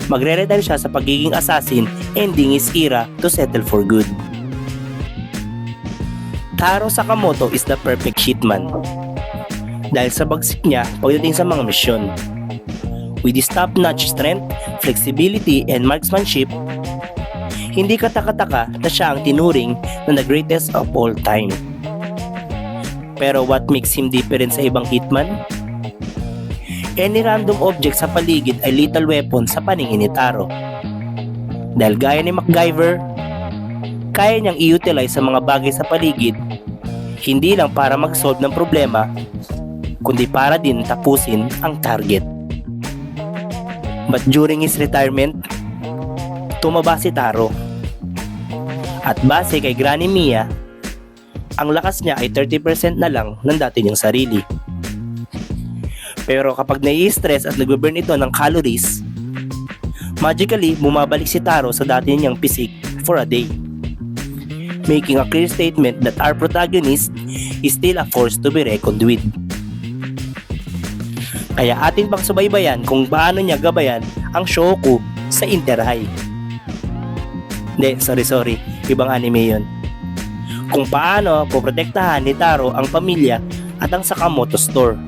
Magre-retire siya sa pagiging assassin, ending his era to settle for good. Taro Sakamoto is the perfect hitman dahil sa bagsik niya pagdating sa mga misyon. With his top-notch strength, flexibility, and marksmanship, hindi kataka-taka na siya ang tinuring na the greatest of all time. Pero what makes him different sa ibang hitman? Any random object sa paligid ay lethal weapon sa paningin ni Taro. Dahil gaya ni MacGyver, kaya niyang i-utilize sa mga bagay sa paligid, hindi lang para mag-solve ng problema, kundi para din tapusin ang target. But during his retirement, tumaba si Taro. At base kay Granny Mia, ang lakas niya ay 30% na lang ng dati niyang sarili. Pero kapag nai-stress at nagbe-burn ito ng calories, magically bumabalik si Taro sa dati niyang physique for a day, making a clear statement that our protagonist is still a force to be reckoned with. Kaya atin pang subaybayan kung paano niya gabayan ang Shoku sa Inter High. Sorry, ibang anime yun. Kung paano poprotektahan ni Taro ang pamilya at ang Sakamoto Store.